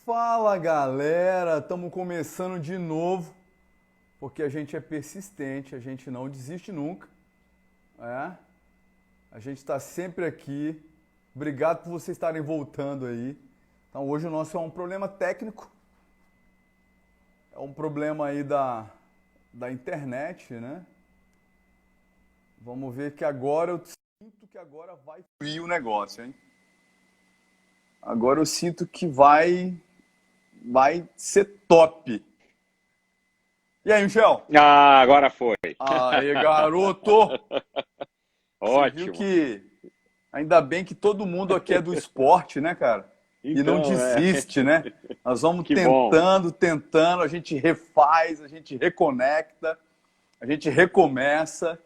Fala galera, estamos começando de novo, porque a gente é persistente, a gente não desiste nunca, é? A gente está sempre aqui. Obrigado por vocês estarem voltando aí. Então hoje o nosso é um problema técnico, é um problema aí da internet, né? Vamos ver que agora eu sinto que agora vai fluir o negócio, hein? Agora eu sinto que vai ser top. E aí, Michel? Ah, agora foi. Aí, garoto! Você viu Ótimo. que ainda bem que todo mundo aqui é do esporte, né, cara? E não Então, desiste, né? Nós vamos que bom. tentando, a gente refaz, a gente reconecta, a gente recomeça.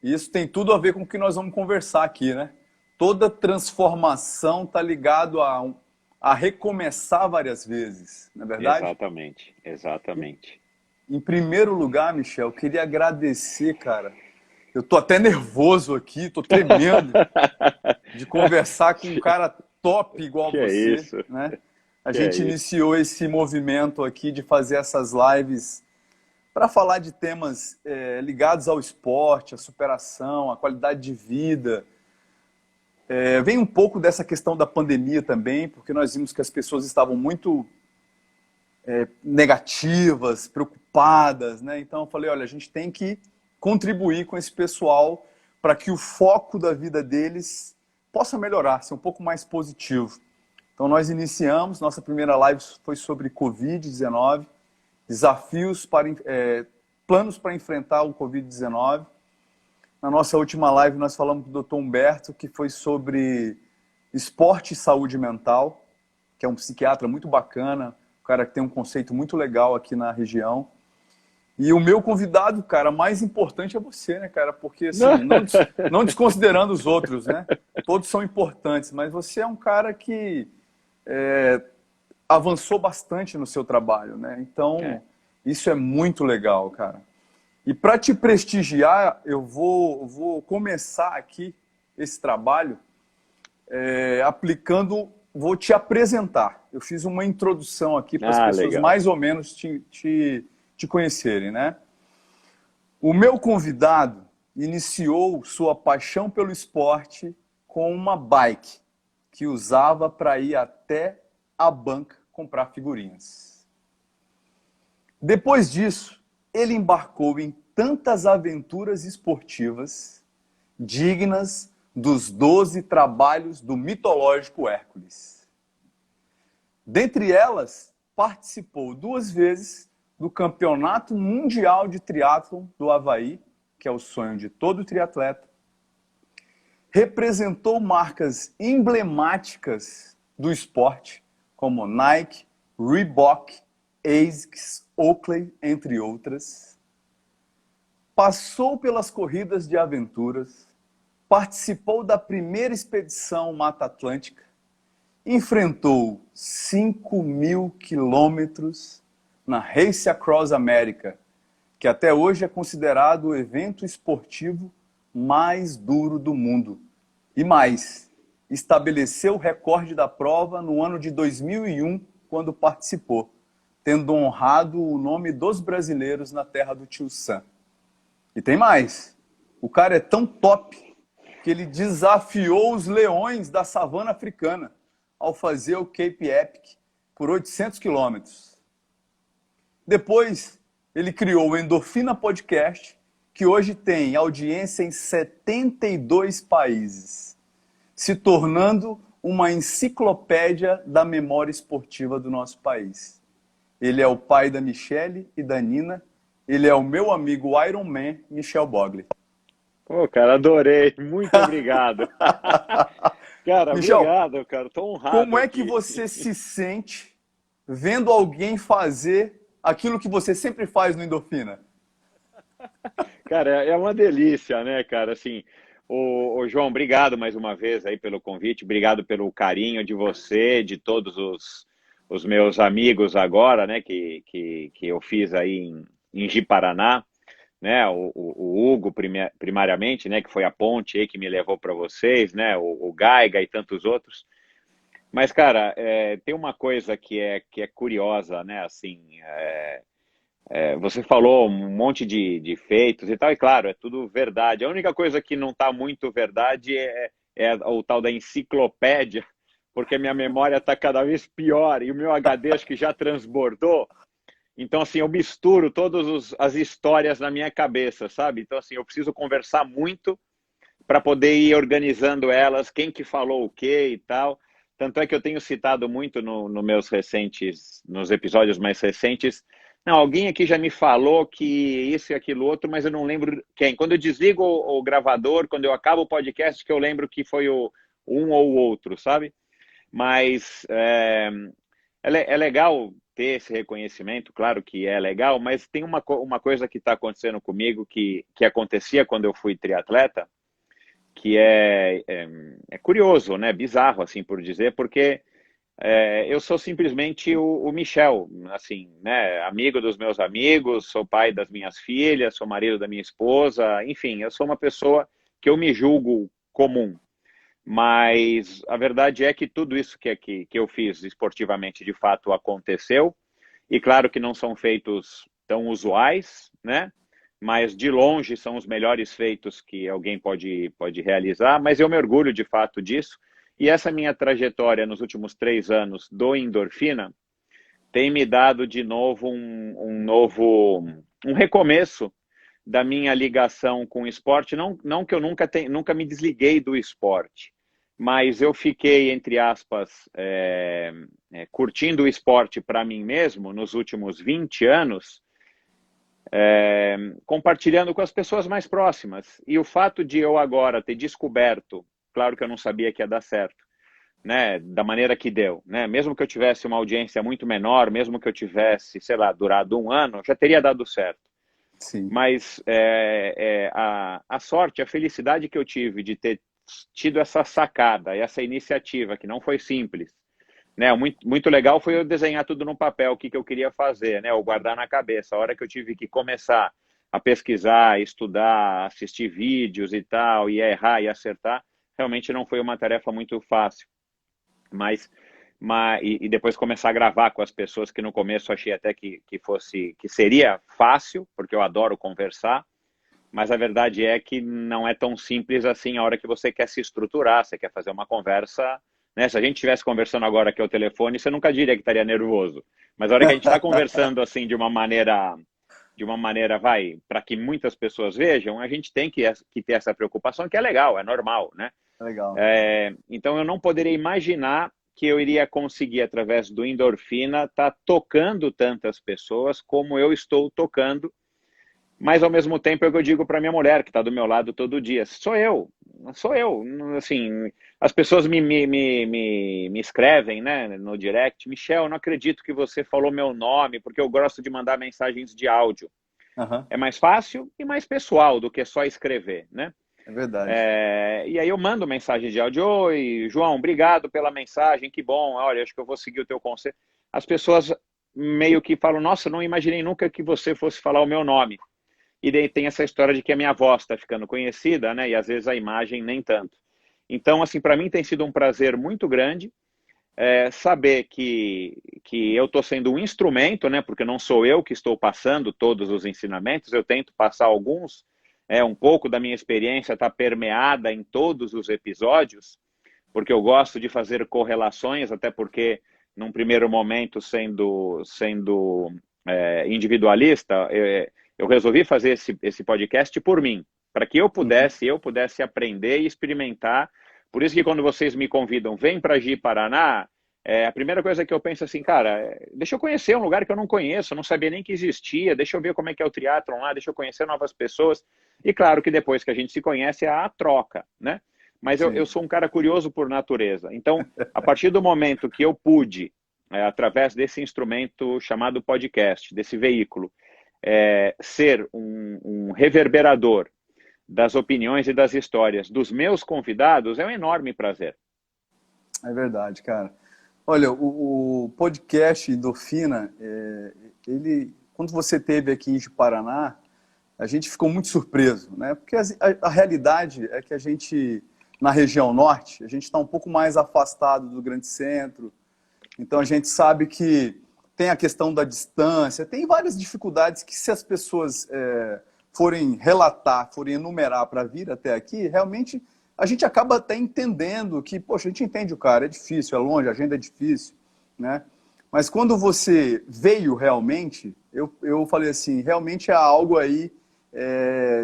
E isso tem tudo a ver com o que nós vamos conversar aqui, né? Toda transformação tá ligado a recomeçar várias vezes, não é verdade? Exatamente, exatamente. Em primeiro lugar, Michel, eu queria agradecer, cara. Eu tô até nervoso aqui, tô tremendo de conversar com um cara top igual Que é você, isso? né? A Que é gente isso? iniciou esse movimento aqui de fazer essas lives para falar de temas ligados ao esporte, à superação, à qualidade de vida. Vem um pouco dessa questão da pandemia também, porque nós vimos que as pessoas estavam muito negativas, preocupadas, né? Então eu falei, olha, a gente tem que contribuir com esse pessoal para que o foco da vida deles possa melhorar, ser um pouco mais positivo. Então nós iniciamos, nossa primeira live foi sobre Covid-19, desafios planos para enfrentar o Covid-19. Na nossa última live nós falamos com o Dr. Humberto, que foi sobre esporte e saúde mental, que é um psiquiatra muito bacana, um cara que tem um conceito muito legal aqui na região. E o meu convidado, cara, mais importante é você, né, cara? Porque, assim, não desconsiderando os outros, né? Todos são importantes, mas você é um cara que avançou bastante no seu trabalho, né? É. Então, isso é muito legal, cara. E para te prestigiar, eu vou começar aqui esse trabalho vou te apresentar. Eu fiz uma introdução aqui para as Ah, pessoas legal. mais ou menos te conhecerem, né? O meu convidado iniciou sua paixão pelo esporte com uma bike que usava para ir até a banca comprar figurinhas. Depois disso, ele embarcou em tantas aventuras esportivas dignas dos 12 trabalhos do mitológico Hércules. Dentre elas, participou 2 vezes do Campeonato Mundial de Triatlon do Havaí, que é o sonho de todo triatleta. Representou marcas emblemáticas do esporte, como Nike, Reebok, ASICS, Oakley, entre outras. Passou pelas corridas de aventuras, participou da primeira expedição Mata Atlântica, enfrentou 5.000 quilômetros na Race Across America, que até hoje é considerado o evento esportivo mais duro do mundo. E mais, estabeleceu o recorde da prova no ano de 2001, quando participou, tendo honrado o nome dos brasileiros na terra do Tio Sam. E tem mais, o cara é tão top que ele desafiou os leões da savana africana ao fazer o Cape Epic por 800 quilômetros. Depois, ele criou o Endorfina Podcast, que hoje tem audiência em 72 países, se tornando uma enciclopédia da memória esportiva do nosso país. Ele é o pai da Michele e da Nina. Ele é o meu amigo Iron Man, Michel Bogli. Pô, cara, adorei. Muito obrigado. Cara, Michel, obrigado, cara. Tô como honrado é que aqui. você se sente vendo alguém fazer aquilo que você sempre faz no Endorfina? Cara, é uma delícia, né, cara? Assim, o João, obrigado mais uma vez aí pelo convite, obrigado pelo carinho de você, de todos os meus amigos agora, né, que eu fiz aí em Ji-Paraná, né, o Hugo primariamente, né, que foi a ponte aí que me levou para vocês, né, o Gaiga e tantos outros. Mas, cara, tem uma coisa que é curiosa, né? Assim, você falou um monte de feitos e tal, e claro, é tudo verdade. A única coisa que não está muito verdade é o tal da enciclopédia, porque minha memória está cada vez pior e o meu HD acho que já transbordou. Então, assim, eu misturo todas as histórias na minha cabeça, sabe? Então, assim, eu preciso conversar muito para poder ir organizando elas, quem que falou o quê e tal. Tanto é que eu tenho citado muito nos episódios mais recentes, não, alguém aqui já me falou que isso e aquilo outro, mas eu não lembro quem. Quando eu desligo o gravador, quando eu acabo o podcast, que eu lembro que foi um ou o outro, sabe? Mas é legal ter esse reconhecimento, claro que é legal, mas tem uma coisa que está acontecendo comigo que acontecia quando eu fui triatleta, que é curioso, né? Bizarro, assim por dizer, porque eu sou simplesmente o Michel, assim, né? Amigo dos meus amigos, sou pai das minhas filhas, sou marido da minha esposa, enfim, eu sou uma pessoa que eu me julgo comum. Mas a verdade é que tudo isso que eu fiz esportivamente de fato aconteceu, e claro que não são feitos tão usuais, né? Mas de longe são os melhores feitos que alguém pode realizar, mas eu me orgulho de fato disso. E essa minha trajetória nos últimos 3 anos do Endorfina tem me dado de novo um recomeço da minha ligação com o esporte. Não que eu nunca me desliguei do esporte, mas eu fiquei, entre aspas, curtindo o esporte para mim mesmo nos últimos 20 anos, compartilhando com as pessoas mais próximas. E o fato de eu agora ter descoberto, claro que eu não sabia que ia dar certo, né, da maneira que deu, né? Mesmo que eu tivesse uma audiência muito menor, mesmo que eu tivesse, sei lá, durado 1 ano, já teria dado certo. Sim. Mas a sorte, a felicidade que eu tive de ter tido essa sacada, essa iniciativa, que não foi simples, né? Muito legal foi eu desenhar tudo no papel, o que eu queria fazer, né? Ou guardar na cabeça. A hora que eu tive que começar a pesquisar, estudar, assistir vídeos e tal, e errar e acertar, realmente não foi uma tarefa muito fácil. Mas depois começar a gravar com as pessoas que no começo achei até que seria fácil, porque eu adoro conversar, mas a verdade é que não é tão simples assim a hora que você quer se estruturar, você quer fazer uma conversa, né? Se a gente estivesse conversando agora aqui ao telefone, você nunca diria que estaria nervoso, mas a hora que a gente está conversando assim de uma maneira, vai, para que muitas pessoas vejam, a gente tem que ter essa preocupação, que é legal, é normal, né? Legal. Então eu não poderia imaginar que eu iria conseguir, através do Endorfina, estar tocando tantas pessoas como eu estou tocando, mas ao mesmo tempo eu digo para minha mulher, que está do meu lado todo dia, sou eu, assim, as pessoas me escrevem, né, no direct, Michel, eu não acredito que você falou meu nome, porque eu gosto de mandar mensagens de áudio. Aham, É mais fácil e mais pessoal do que só escrever, né? é verdade. E aí eu mando mensagem de áudio, oi, João, obrigado pela mensagem, que bom, olha, acho que eu vou seguir o teu conselho. As pessoas meio que falam, nossa, não imaginei nunca que você fosse falar o meu nome. E daí tem essa história de que a minha voz está ficando conhecida, né? E às vezes a imagem nem tanto. Então, assim, para mim tem sido um prazer muito grande saber que eu estou sendo um instrumento, né? Porque não sou eu que estou passando todos os ensinamentos, eu tento passar alguns, um pouco da minha experiência está permeada em todos os episódios, porque eu gosto de fazer correlações, até porque num primeiro momento, sendo individualista, eu resolvi fazer esse podcast por mim, para que Uhum. eu pudesse aprender e experimentar. Por isso que quando vocês me convidam, vem para Ji Paraná, a primeira coisa que eu penso assim, cara, deixa eu conhecer um lugar que eu não conheço, eu não sabia nem que existia, deixa eu ver como é que é o triatlon lá, deixa eu conhecer novas pessoas. E claro que depois que a gente se conhece, há a troca, né? Mas eu Sim, sou um cara curioso por natureza. Então, a partir do momento que eu pude, através desse instrumento chamado podcast, desse veículo, ser um reverberador das opiniões e das histórias dos meus convidados, é um enorme prazer. é verdade, cara. Olha, o podcast Endorfina, quando você teve aqui em Paraná, a gente ficou muito surpreso, né? Porque a realidade é que a gente na região norte, a gente está um pouco mais afastado do grande centro, então a gente sabe que tem a questão da distância, tem várias dificuldades que se as pessoas forem relatar, forem enumerar para vir até aqui, realmente a gente acaba até entendendo que, poxa, a gente entende o cara, é difícil, é longe, a agenda é difícil, né? Mas quando você veio realmente, eu falei assim, realmente é algo aí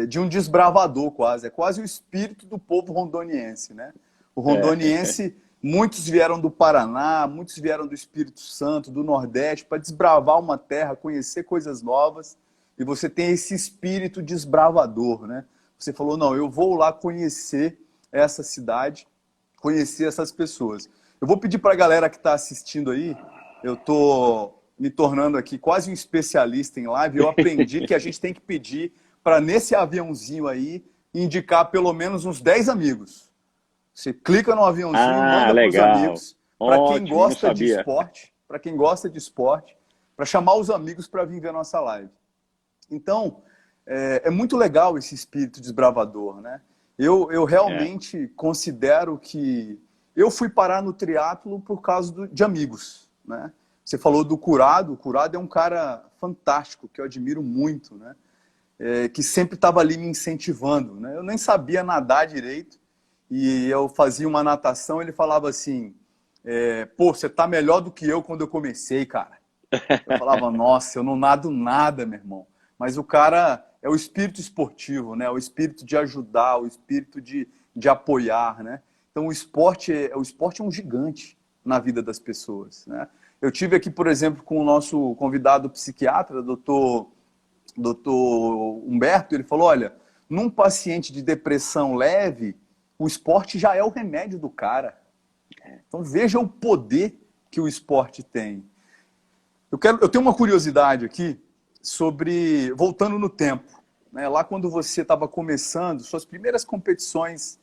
de um desbravador quase, é quase o espírito do povo rondoniense, né? O É. rondoniense, muitos vieram do Paraná, muitos vieram do Espírito Santo, do Nordeste, para desbravar uma terra, conhecer coisas novas, e você tem esse espírito desbravador, né? Você falou, não, eu vou lá conhecer essa cidade, conhecer essas pessoas. Eu vou pedir para a galera que está assistindo aí, eu estou me tornando aqui quase um especialista em live, eu aprendi que a gente tem que pedir para, nesse aviãozinho aí, indicar pelo menos uns 10 amigos. Você clica no aviãozinho, Ah, manda para os legal. amigos, para quem Ótimo, não gosta de sabia. esporte, para quem gosta de esporte, para chamar os amigos para vir ver a nossa live. Então, é muito legal esse espírito desbravador, né? Eu É. realmente considero que eu fui parar no triatlo por causa de amigos, né? Você falou do Curado, o Curado é um cara fantástico, que eu admiro muito, né? Que sempre estava ali me incentivando, né? Eu nem sabia nadar direito, e eu fazia uma natação, ele falava assim, pô, você tá melhor do que eu quando eu comecei, cara. Eu falava, nossa, eu não nado nada, meu irmão. Mas o cara é o espírito esportivo, né? O espírito de ajudar, o espírito de apoiar, né? Então o esporte é um gigante na vida das pessoas, né? Eu tive aqui, por exemplo, com o nosso convidado psiquiatra, doutor Humberto, ele falou, olha, num paciente de depressão leve, o esporte já é o remédio do cara. Então veja o poder que o esporte tem. Eu tenho uma curiosidade aqui sobre, voltando no tempo, né? Lá quando você estava começando, suas primeiras competições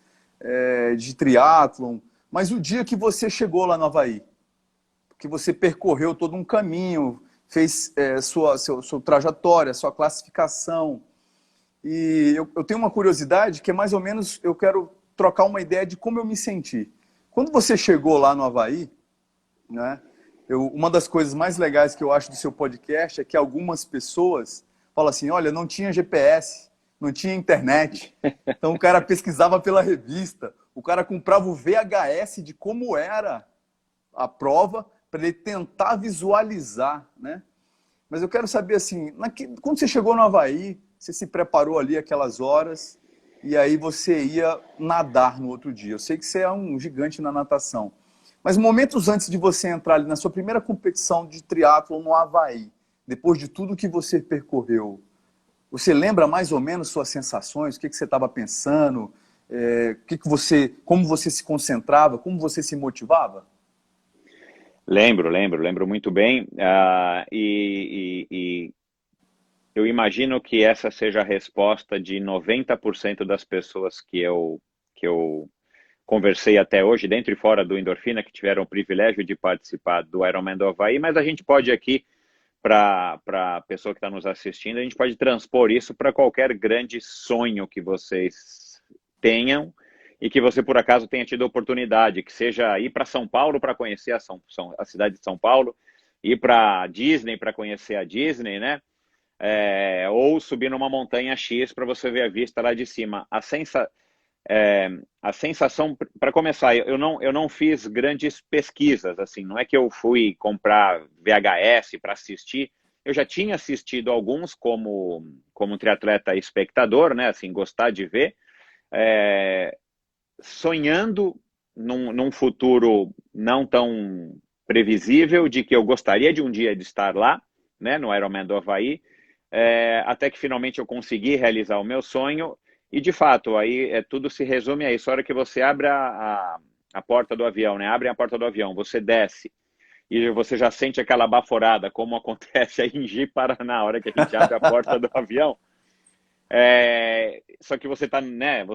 de triatlon, mas o dia que você chegou lá no Havaí, que você percorreu todo um caminho, fez sua trajetória, sua classificação, e eu tenho uma curiosidade que é mais ou menos, eu quero trocar uma ideia de como eu me senti. Quando você chegou lá no Havaí, né? Uma das coisas mais legais que eu acho do seu podcast é que algumas pessoas falam assim, olha, não tinha GPS, não tinha internet, então o cara pesquisava pela revista, o cara comprava o VHS de como era a prova para ele tentar visualizar, né? Mas eu quero saber assim, quando você chegou no Havaí, você se preparou ali aquelas horas e aí você ia nadar no outro dia. Eu sei que você é um gigante na natação. Mas momentos antes de você entrar ali na sua primeira competição de triatlo no Havaí, depois de tudo que você percorreu, você lembra mais ou menos suas sensações? O que você estava pensando? Como você se concentrava? Como você se motivava? Lembro muito bem. E eu imagino que essa seja a resposta de 90% das pessoas que eu conversei até hoje, dentro e fora do Endorfina, que tiveram o privilégio de participar do Ironman do Havaí, mas a gente pode aqui, para a pessoa que está nos assistindo, a gente pode transpor isso para qualquer grande sonho que vocês tenham e que você, por acaso, tenha tido oportunidade, que seja ir para São Paulo para conhecer a cidade de São Paulo, ir para Disney para conhecer a Disney, né? Ou subir numa montanha X para você ver a vista lá de cima. A sensação, para começar, eu não fiz grandes pesquisas, assim, não é que eu fui comprar VHS para assistir, eu já tinha assistido alguns como triatleta espectador, né, assim, gostar de ver, sonhando num futuro não tão previsível, de que eu gostaria de um dia de estar lá, né, no Ironman do Havaí, até que finalmente eu consegui realizar o meu sonho, e de fato, aí tudo se resume a isso. A hora que você abre a porta do avião, né, abre a porta do avião, você desce, e você já sente aquela baforada, como acontece aí em Ji-Paraná, a hora que a gente abre a porta do avião, só que você está, né,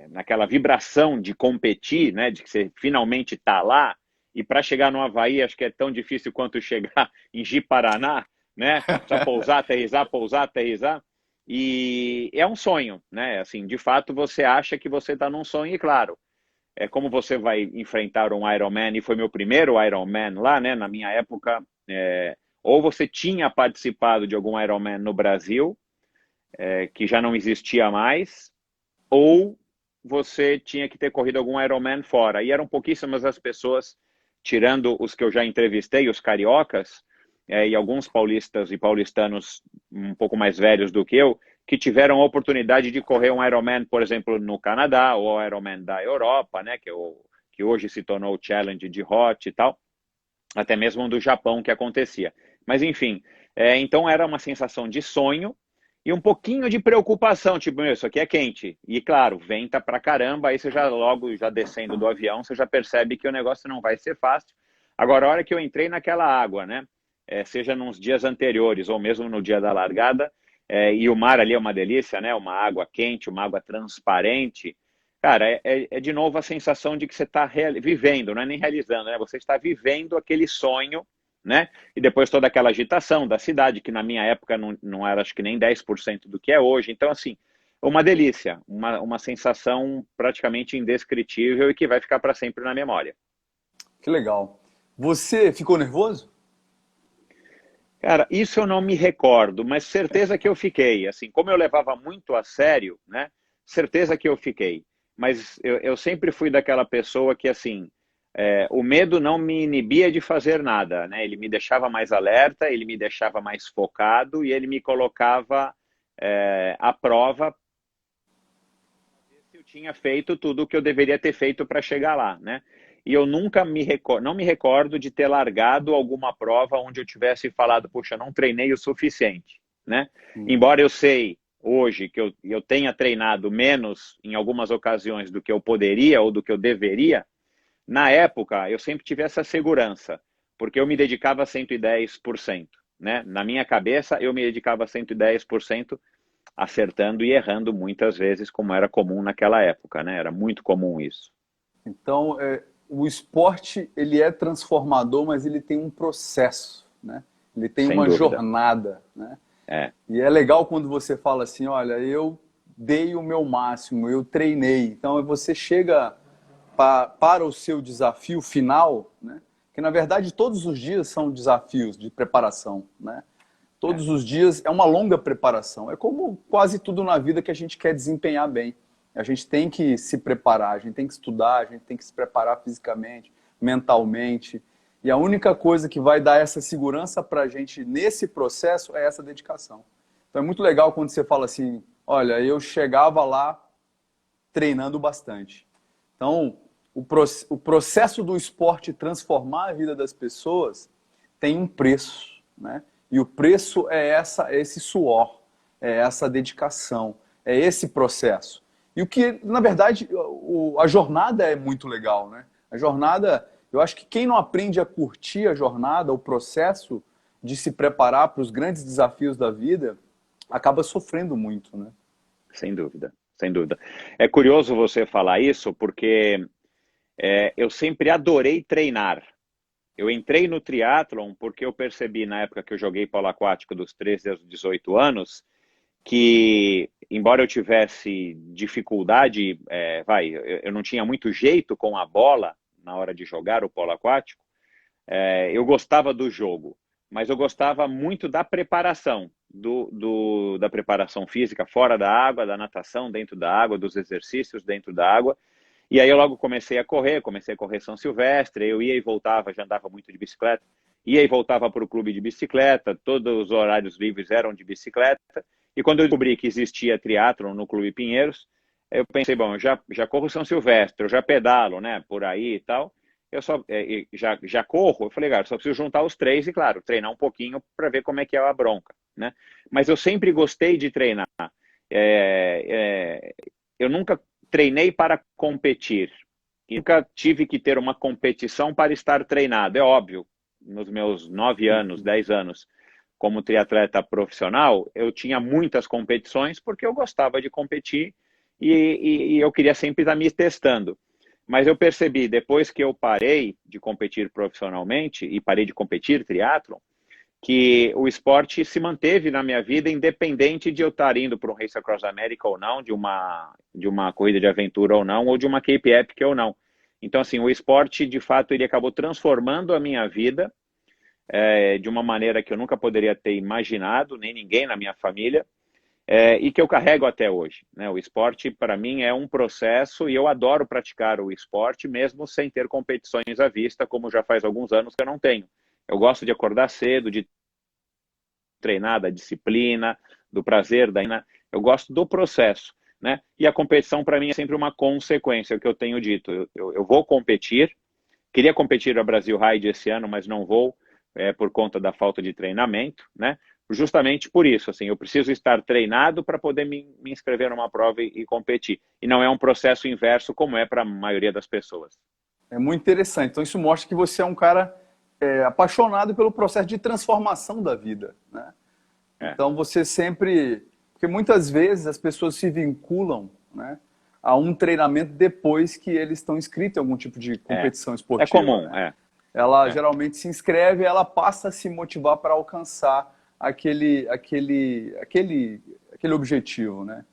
naquela vibração de competir, né, de que você finalmente está lá, e para chegar no Havaí, acho que é tão difícil quanto chegar em Ji-Paraná, né, já pousar, aterrissar, pousar, aterrissar. E é um sonho, né? Assim, de fato, você acha que você está num sonho, e claro, é como você vai enfrentar um Ironman, e foi meu primeiro Ironman lá, né? Na minha época, ou você tinha participado de algum Ironman no Brasil, que já não existia mais, ou você tinha que ter corrido algum Ironman fora. E eram pouquíssimas as pessoas, tirando os que eu já entrevistei, os cariocas, e alguns paulistas e paulistanos um pouco mais velhos do que eu, que tiveram a oportunidade de correr um Ironman, por exemplo, no Canadá, ou o Ironman da Europa, né, que hoje se tornou o Challenge de Hot e tal, até mesmo do Japão que acontecia. Mas enfim, então era uma sensação de sonho e um pouquinho de preocupação, tipo, meu, isso aqui é quente. E claro, venta pra caramba, aí você já logo, já descendo do avião, você já percebe que o negócio não vai ser fácil. Agora, a hora que eu entrei naquela água, né, seja nos dias anteriores ou mesmo no dia da largada, e o mar ali é uma delícia, né, uma água quente, uma água transparente, cara, é de novo a sensação de que você está vivendo, não é nem realizando, né? Você está vivendo aquele sonho, né? E depois toda aquela agitação da cidade, que na minha época não era acho que nem 10% do que é hoje. Então, assim, uma delícia, uma sensação praticamente indescritível e que vai ficar para sempre na memória. Que legal. Você ficou nervoso? Cara, isso eu não me recordo, mas certeza que eu fiquei. Assim, como eu levava muito a sério, né? Certeza que eu fiquei. Mas eu sempre fui daquela pessoa que, assim, o medo não me inibia de fazer nada, né? Ele me deixava mais alerta, ele me deixava mais focado e ele me colocava à prova se eu tinha feito tudo o que eu deveria ter feito para chegar lá, né? E eu nunca não me recordo de ter largado alguma prova onde eu tivesse falado, puxa, não treinei o suficiente, né? Hum. Embora eu sei hoje que eu tenha treinado menos em algumas ocasiões do que eu poderia ou do que eu deveria, na época eu sempre tive essa segurança, porque eu me dedicava a 110%, né? Na minha cabeça eu me dedicava a 110%, acertando e errando muitas vezes, como era comum naquela época, né? Era muito comum isso. Então, o esporte ele é transformador, mas ele tem um processo, né? Ele tem Sem uma dúvida. jornada, né? É, E é legal quando você fala assim, olha, eu dei o meu máximo, eu treinei. Então, você chega para o seu desafio final, né? Que na verdade todos os dias são desafios de preparação, né? é, Todos os dias é uma longa preparação. É como quase tudo na vida que a gente quer desempenhar bem. A gente tem que se preparar, a gente tem que estudar, a gente tem que se preparar fisicamente, mentalmente. E a única coisa que vai dar essa segurança para a gente nesse processo é essa dedicação. Então é muito legal quando você fala assim, olha, eu chegava lá treinando bastante. Então, o processo do esporte transformar a vida das pessoas tem um preço, né? E o preço é esse suor, é essa dedicação, é esse processo. E o que, na verdade, a jornada é muito legal, né? A jornada, eu acho que quem não aprende a curtir a jornada, o processo de se preparar para os grandes desafios da vida, acaba sofrendo muito, né? sem dúvida, sem dúvida. É curioso você falar isso, porque eu sempre adorei treinar. Eu entrei no triatlon porque eu percebi na época que eu joguei polo aquático dos 13 aos 18 anos, que embora eu tivesse dificuldade, eu não tinha muito jeito com a bola na hora de jogar o polo aquático, eu gostava do jogo, mas eu gostava muito da preparação, da preparação física fora da água, da natação dentro da água, dos exercícios dentro da água. E aí eu logo comecei a correr São Silvestre, eu ia e voltava, já andava muito de bicicleta, ia e voltava para o clube de bicicleta, todos os horários livres eram de bicicleta, e quando eu descobri que existia triatlon no Clube Pinheiros, eu pensei, bom, eu já corro São Silvestre, eu já pedalo, né, por aí e tal, eu só já corro, eu falei, cara, só preciso juntar os três e, claro, treinar um pouquinho para ver como é que é a bronca, né? Mas eu sempre gostei de treinar. Eu nunca treinei para competir. E nunca tive que ter uma competição para estar treinado. É óbvio, nos meus 9 anos, 10 anos como triatleta profissional, eu tinha muitas competições porque eu gostava de competir e eu queria sempre estar me testando. Mas eu percebi, depois que eu parei de competir profissionalmente e parei de competir triatlon, que o esporte se manteve na minha vida, independente de eu estar indo para um Race Across America ou não, de uma corrida de aventura ou não, ou de uma Cape Epic ou não. Então, assim, o esporte, de fato, ele acabou transformando a minha vida de uma maneira que eu nunca poderia ter imaginado, nem ninguém na minha família, e que eu carrego até hoje, né? O esporte, para mim, é um processo e eu adoro praticar o esporte, mesmo sem ter competições à vista, como já faz alguns anos que eu não tenho. Eu gosto de acordar cedo, de treinar, da disciplina, do prazer, eu gosto do processo, né? E a competição, para mim, é sempre uma consequência, é o que eu tenho dito. Eu vou competir, queria competir no Brasil Ride esse ano, mas não vou, por conta da falta de treinamento, né? Justamente por isso, assim, eu preciso estar treinado para poder me inscrever numa prova e competir. E não é um processo inverso como é para a maioria das pessoas. É muito interessante. Então, isso mostra que você é um cara apaixonado pelo processo de transformação da vida, né? É, Então, você sempre... Porque muitas vezes as pessoas se vinculam, né, a um treinamento depois que eles estão inscritos em algum tipo de é, competição é esportiva, comum, né? Ela é. geralmente se inscreve e ela passa a se motivar para alcançar aquele objetivo, né?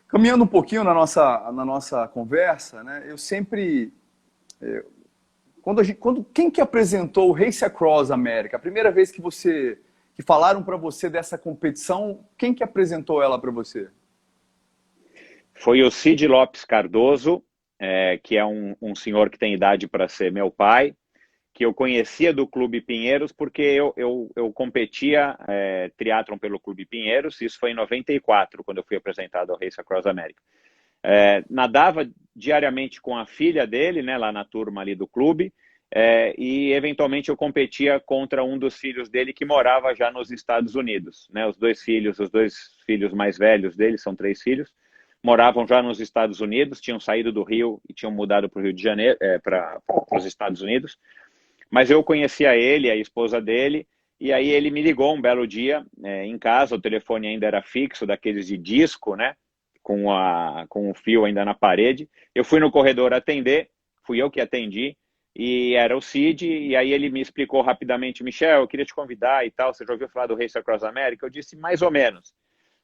Caminhando um pouquinho na nossa conversa, né, eu sempre... quem que apresentou o Race Across America? A primeira vez que falaram para você dessa competição, quem que apresentou ela para você? Foi o Cid Lopes Cardoso, que é um senhor que tem idade para ser meu pai, que eu conhecia do Clube Pinheiros, porque eu competia triatlon pelo Clube Pinheiros, isso foi em 94, quando eu fui apresentado ao Race Across America. Nadava diariamente com a filha dele, né, lá na turma ali do clube, e eventualmente eu competia contra um dos filhos dele que morava já nos Estados Unidos, né, os dois filhos mais velhos dele, são 3 filhos, moravam já nos Estados Unidos, tinham saído do Rio e tinham mudado para o Rio de Janeiro, para os Estados Unidos, mas eu conhecia ele, a esposa dele, e aí ele me ligou um belo dia, em casa, o telefone ainda era fixo, daqueles de disco, né, com o fio ainda na parede. Eu fui no corredor atender, fui eu que atendi, e era o Cid, e aí ele me explicou rapidamente: Michel, eu queria te convidar e tal, você já ouviu falar do Race Across America? Eu disse mais ou menos,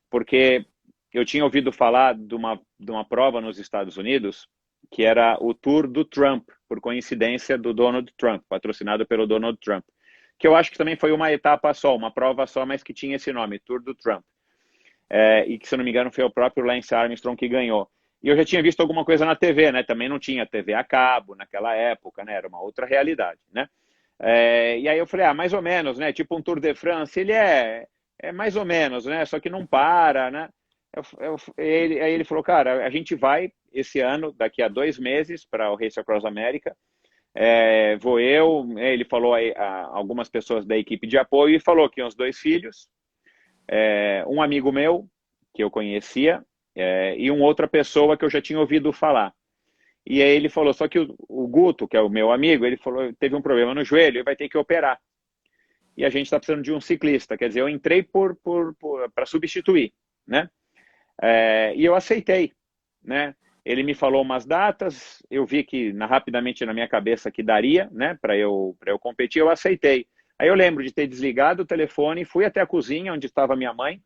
porque eu tinha ouvido falar de uma prova nos Estados Unidos, que era o Tour do Trump, por coincidência do Donald Trump, patrocinado pelo Donald Trump, que eu acho que também foi uma etapa só, uma prova só, mas que tinha esse nome, Tour do Trump. E que, se eu não me engano, foi o próprio Lance Armstrong que ganhou. E eu já tinha visto alguma coisa na TV, né? Também não tinha TV a cabo naquela época, né? Era uma outra realidade, né? E aí eu falei, mais ou menos, né? Tipo um Tour de France, ele é mais ou menos, né? Só que não para, né? Aí ele falou, cara, a gente vai esse ano, daqui a 2 meses, para o Race Across America. Vou eu, ele falou a algumas pessoas da equipe de apoio e falou que uns 2 filhos, um amigo meu que eu conhecia e uma outra pessoa que eu já tinha ouvido falar. E aí ele falou, só que o Guto, que é o meu amigo, ele falou, teve um problema no joelho e vai ter que operar. E a gente está precisando de um ciclista. Quer dizer, eu entrei para substituir, né? E eu aceitei, né? Ele me falou umas datas, eu vi que rapidamente na minha cabeça que daria, né, para eu competir, eu aceitei. Aí eu lembro de ter desligado o telefone, fui até a cozinha onde estava minha mãe.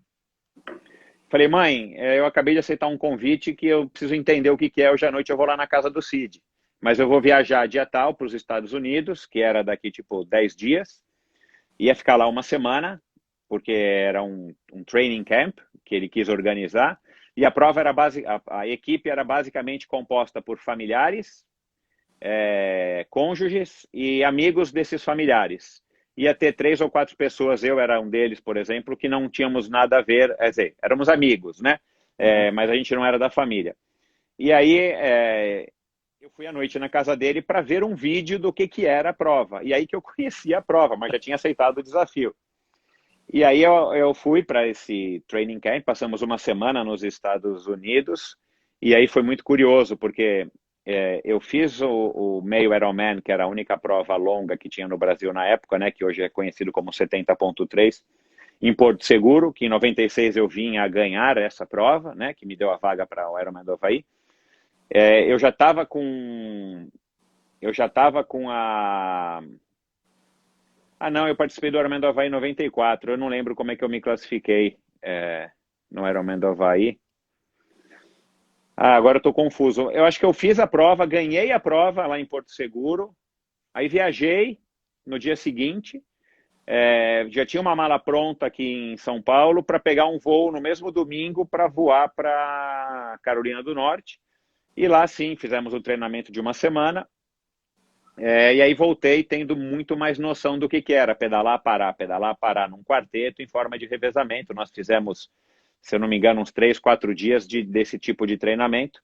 Falei, mãe, eu acabei de aceitar um convite que eu preciso entender o que é. Hoje à noite eu vou lá na casa do Cid. Mas eu vou viajar dia tal para os Estados Unidos, que era daqui tipo 10 dias. Ia ficar lá uma semana, porque era um training camp que ele quis organizar. E a prova era a equipe era basicamente composta por familiares, cônjuges e amigos desses familiares. Ia ter 3 ou 4 pessoas, eu era um deles, por exemplo, que não tínhamos nada a ver, quer dizer, éramos amigos, né? Mas a gente não era da família. E aí eu fui à noite na casa dele para ver um vídeo do que era a prova. E aí que eu conhecia a prova, mas já tinha aceitado o desafio. E aí eu fui para esse training camp, passamos uma semana nos Estados Unidos, e aí foi muito curioso, porque eu fiz o meio Ironman, que era a única prova longa que tinha no Brasil na época, né, que hoje é conhecido como 70.3, em Porto Seguro, que em 96 eu vim a ganhar essa prova, né, que me deu a vaga para o Ironman do Havaí. Eu já estava com a Ah, não, eu participei do Ironman do Havaí em 94. Eu não lembro como é que eu me classifiquei no Ironman do Havaí. Ah, agora eu tô confuso. Eu acho que eu fiz a prova, ganhei a prova lá em Porto Seguro, aí viajei no dia seguinte, já tinha uma mala pronta aqui em São Paulo para pegar um voo no mesmo domingo para voar para Carolina do Norte. E lá sim, fizemos o treinamento de uma semana. E aí voltei tendo muito mais noção do que era pedalar, parar num quarteto em forma de revezamento. Nós fizemos, se eu não me engano, uns 3, 4 dias desse tipo de treinamento.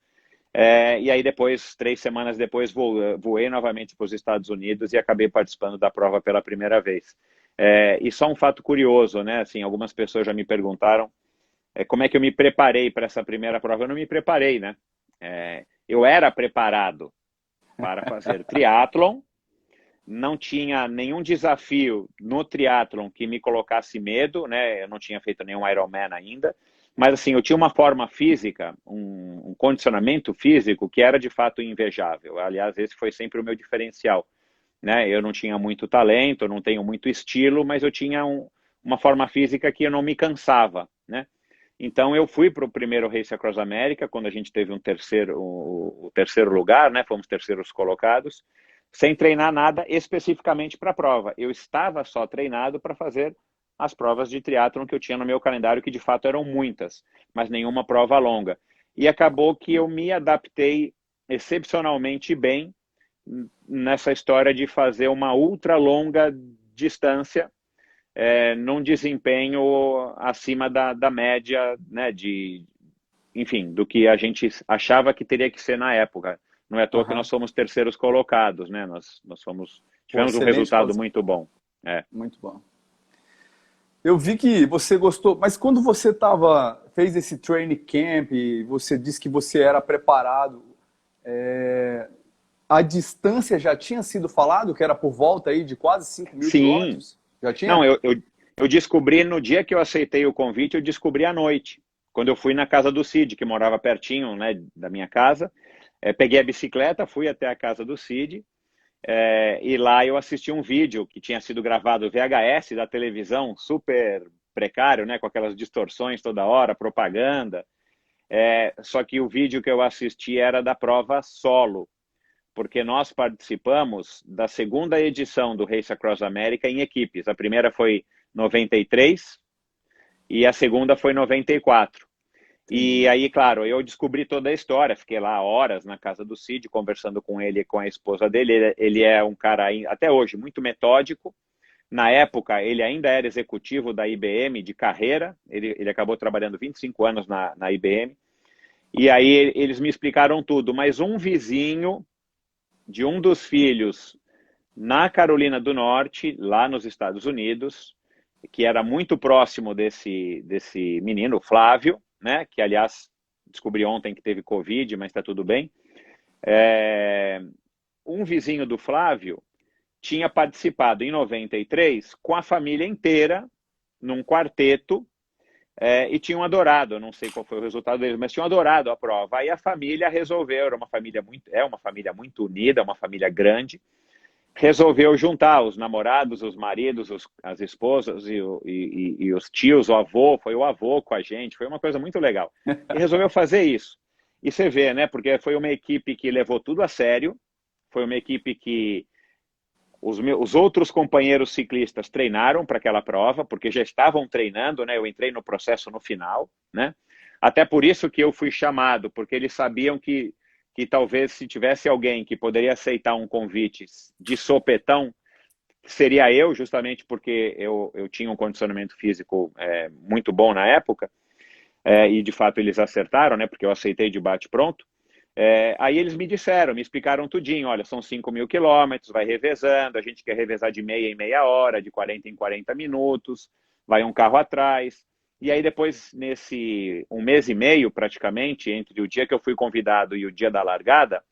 E aí depois, 3 semanas depois, voei novamente para os Estados Unidos e acabei participando da prova pela primeira vez. E só um fato curioso, né? Assim, algumas pessoas já me perguntaram como é que eu me preparei para essa primeira prova. Eu não me preparei, né? Eu era preparado para fazer triatlon, não tinha nenhum desafio no triatlon que me colocasse medo, né? Eu não tinha feito nenhum Ironman ainda, mas assim, eu tinha uma forma física, um condicionamento físico que era de fato invejável. Aliás, esse foi sempre o meu diferencial, né? Eu não tinha muito talento, eu não tenho muito estilo, mas eu tinha uma forma física que eu não me cansava, né? Então eu fui para o primeiro Race Across America, quando a gente teve o terceiro lugar, né? Fomos terceiros colocados, sem treinar nada especificamente para a prova. Eu estava só treinado para fazer as provas de triatlon que eu tinha no meu calendário, que de fato eram muitas, mas nenhuma prova longa. E acabou que eu me adaptei excepcionalmente bem nessa história de fazer uma ultra longa distância num desempenho acima da média, né, enfim, do que a gente achava que teria que ser na época. Não é à toa que Aham. nós fomos terceiros colocados, né? Pô, Tivemos um excelente resultado classificação. muito bom. Muito bom. Eu vi que você gostou, mas quando você fez esse training camp e você disse que você era preparado, a distância já tinha sido falado, que era por volta aí de quase 5.000 Sim. quilômetros? Já tinha? Não, eu descobri no dia que eu aceitei o convite, eu descobri à noite, quando eu fui na casa do Cid, que morava pertinho, né, da minha casa. Peguei a bicicleta, fui até a casa do Cid, e lá eu assisti um vídeo que tinha sido gravado VHS da televisão, super precário, né, com aquelas distorções toda hora, propaganda. Só que o vídeo que eu assisti era da prova solo, porque nós participamos da segunda edição do Race Across America em equipes. A primeira foi 93 e a segunda foi 94. E Entendi. aí, claro, eu descobri toda a história, fiquei lá horas na casa do Cid, conversando com ele e com a esposa dele. Ele é um cara, até hoje, muito metódico. Na época, ele ainda era executivo da IBM de carreira, ele acabou trabalhando 25 anos na IBM. E aí eles me explicaram tudo, mas um vizinho de um dos filhos na Carolina do Norte, lá nos Estados Unidos, que era muito próximo desse menino, Flávio, né? Que, aliás, descobri ontem que teve Covid, mas está tudo bem. Um vizinho do Flávio tinha participado em 93 com a família inteira, num quarteto, e tinham adorado, eu não sei qual foi o resultado deles, mas tinham adorado a prova. Aí a família resolveu, é uma família muito unida, uma família grande, resolveu juntar os namorados, os maridos, as esposas e os tios, o avô, foi o avô com a gente, foi uma coisa muito legal. E resolveu fazer isso. E você vê, né? Porque foi uma equipe que levou tudo a sério, foi uma equipe que os outros companheiros ciclistas treinaram para aquela prova, porque já estavam treinando, né? Eu entrei no processo no final, né? Até por isso que eu fui chamado, porque eles sabiam que talvez se tivesse alguém que poderia aceitar um convite de sopetão, seria eu, justamente porque eu tinha um condicionamento físico muito bom na época, e de fato eles acertaram, né? Porque eu aceitei de bate-pronto. Aí eles me disseram, me explicaram tudinho, olha, são 5.000 quilômetros, vai revezando, a gente quer revezar de meia em meia hora, de 40 em 40 minutos, vai um carro atrás. E aí depois, nesse 1 mês e meio praticamente, entre o dia que eu fui convidado e o dia da largada,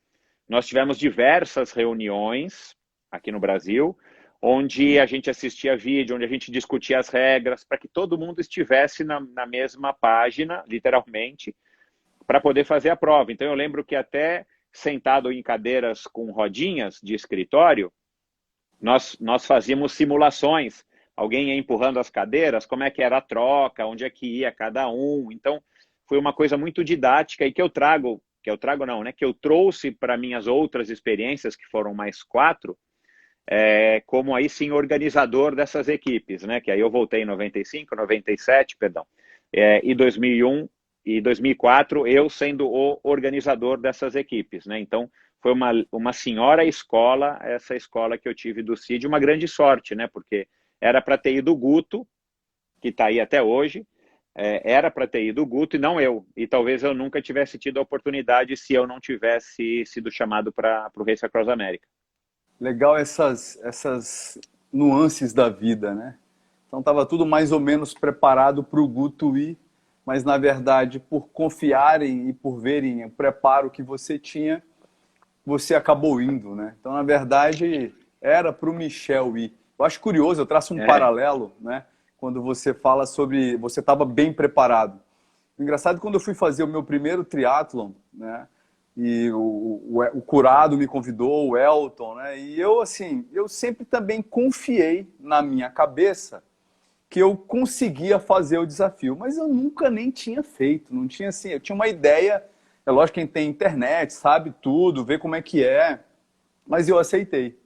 nós tivemos diversas reuniões aqui no Brasil, onde a gente assistia vídeo, onde a gente discutia as regras, para que todo mundo estivesse na mesma página, literalmente, para poder fazer a prova. Então eu lembro que até sentado em cadeiras com rodinhas de escritório, nós fazíamos simulações, alguém ia empurrando as cadeiras, como é que era a troca, onde é que ia cada um. Então, foi uma coisa muito didática e que eu trago não, né? Que eu trouxe para minhas outras experiências, que foram mais 4, como aí sim organizador dessas equipes, né? Que aí eu voltei em 95, 97, perdão, e 2001 e 2004, eu sendo o organizador dessas equipes, né? Então, foi uma senhora escola, essa escola que eu tive do CID, uma grande sorte, né? Porque era para ter ido o Guto, que está aí até hoje, era para ter ido o Guto e não eu. E talvez eu nunca tivesse tido a oportunidade se eu não tivesse sido chamado para o Race Across America. Legal essas nuances da vida, né? Então estava tudo mais ou menos preparado para o Guto ir, mas na verdade, por confiarem e por verem o preparo que você tinha, você acabou indo, né? Então, na verdade, era para o Michel ir. Eu acho curioso, eu traço um É, paralelo, né? Quando você fala sobre você estava bem preparado. O engraçado é que quando eu fui fazer o meu primeiro triatlon, né? E o Curado me convidou, o Elton, né? E eu, assim, eu sempre também confiei na minha cabeça que eu conseguia fazer o desafio, mas eu nunca nem tinha feito, não tinha assim, eu tinha uma ideia, é lógico que quem tem internet, sabe tudo, vê como é que é, mas eu aceitei.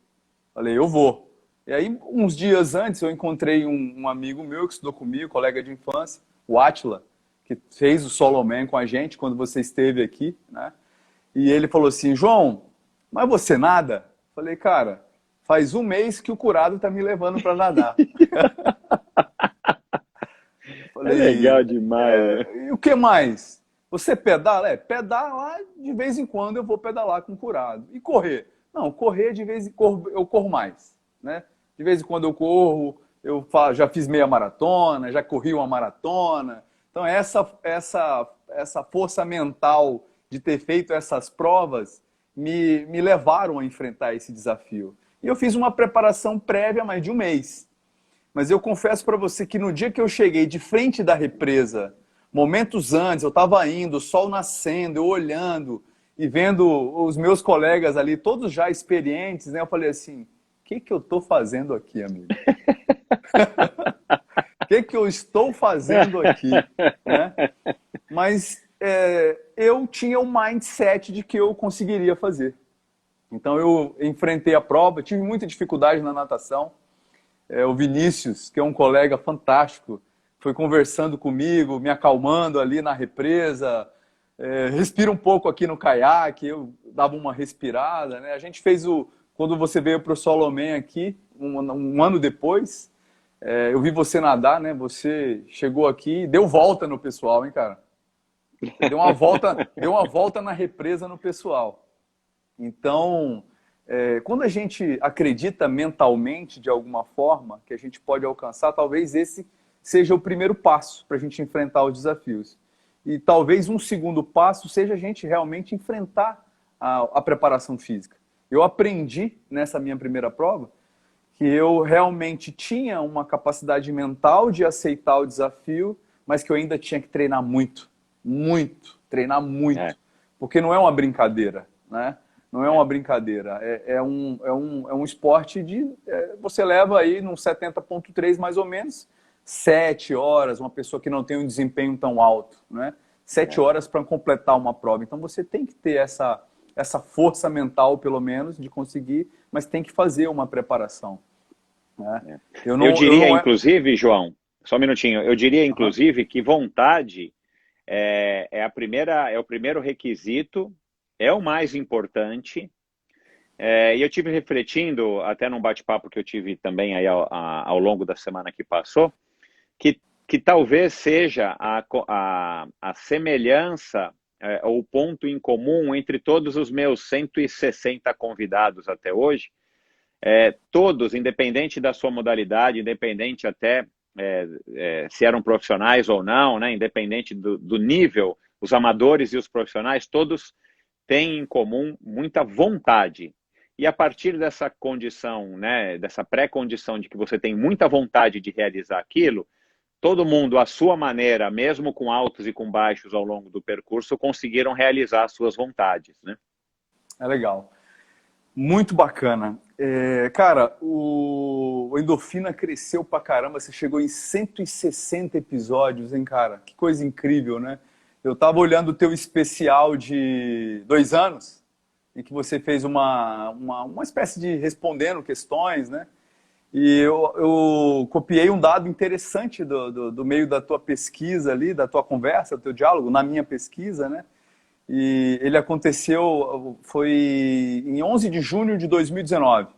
Falei, eu vou. E aí, uns dias antes, eu encontrei um amigo meu que estudou comigo, colega de infância, o Atila, que fez o Solo Man com a gente quando você esteve aqui, né? E ele falou assim, João, mas você nada? Falei, cara, faz um mês que o Curado tá me levando para nadar. é Falei, legal demais, né? e o que mais? Você pedala? Pedalar, de vez em quando eu vou pedalar com Curado. E correr? Não, correr de vez em quando eu corro mais, né? De vez em quando eu corro, já fiz meia maratona, já corri uma maratona. Então essa força mental de ter feito essas provas me levaram a enfrentar esse desafio. E eu fiz uma preparação prévia mais de um mês. Mas eu confesso para você que no dia que eu cheguei de frente da represa, momentos antes, eu estava indo, o sol nascendo, eu olhando e vendo os meus colegas ali, todos já experientes, né? Eu falei assim: o que eu estou fazendo aqui, amigo? O que eu estou fazendo aqui, né? Mas eu tinha o mindset de que eu conseguiria fazer. Então eu enfrentei a prova, tive muita dificuldade na natação. O Vinícius, que é um colega fantástico, foi conversando comigo, me acalmando ali na represa. Respira um pouco aqui no caiaque, eu dava uma respirada, né? A gente fez quando você veio para o Solomon aqui, um ano depois, eu vi você nadar, né? Você chegou aqui e deu volta no pessoal, hein, cara? Você deu uma volta na represa no pessoal. Então, quando a gente acredita mentalmente de alguma forma que a gente pode alcançar, talvez esse seja o primeiro passo para a gente enfrentar os desafios. E talvez um segundo passo seja a gente realmente enfrentar a preparação física. Eu aprendi nessa minha primeira prova que eu realmente tinha uma capacidade mental de aceitar o desafio, mas que eu ainda tinha que treinar muito, muito, treinar muito, É, porque não é uma brincadeira, né? Não é uma é, brincadeira, é um esporte de... você leva aí num 70,3 mais ou menos, 7 horas, uma pessoa que não tem um desempenho tão alto, né? 7 é, horas para completar uma prova. Então você tem que ter essa força mental, pelo menos, de conseguir, mas tem que fazer uma preparação, né? é. Eu Eu não, eu diria, não é... inclusive, João, só um minutinho, eu diria, Uhum. inclusive, que vontade é o primeiro requisito, é o mais importante. E eu tive refletindo, até num bate-papo que eu tive também aí ao longo da semana que passou, que talvez seja a semelhança, ou o ponto em comum entre todos os meus 160 convidados até hoje, todos, independente da sua modalidade, independente até se eram profissionais ou não, né, independente do nível, os amadores e os profissionais, todos têm em comum muita vontade. E a partir dessa condição, né, dessa pré-condição de que você tem muita vontade de realizar aquilo, todo mundo, à sua maneira, mesmo com altos e com baixos ao longo do percurso, conseguiram realizar as suas vontades, né? É legal. Muito bacana. Cara, o Endorfina cresceu pra caramba. Você chegou em 160 episódios, hein, cara? Que coisa incrível, né? Eu tava olhando o teu especial de 2 anos, em que você fez uma espécie de respondendo questões, né? E eu copiei um dado interessante do meio da tua pesquisa ali, da tua conversa, do teu diálogo, na minha pesquisa, né? E ele aconteceu, foi em 11 de junho de 2019.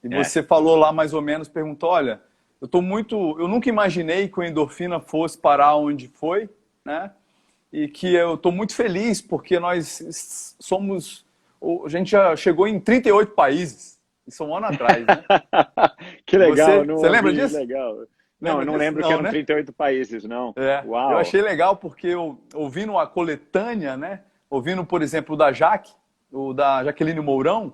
E É. você falou lá mais ou menos, perguntou, olha, eu nunca imaginei que o Endorfina fosse parar onde foi, né? E que eu estou muito feliz porque nós somos, a gente já chegou em 38 países, isso é um ano atrás, né? Que legal, eu não Você lembra ouvi, disso? legal. Não, eu Lembra não disso? lembro que Não, eram né? 38 países, não. Eu Uau! achei legal porque eu, ouvindo a coletânea, né? Ouvindo, por exemplo, o da Jaque, o da Jaqueline Mourão,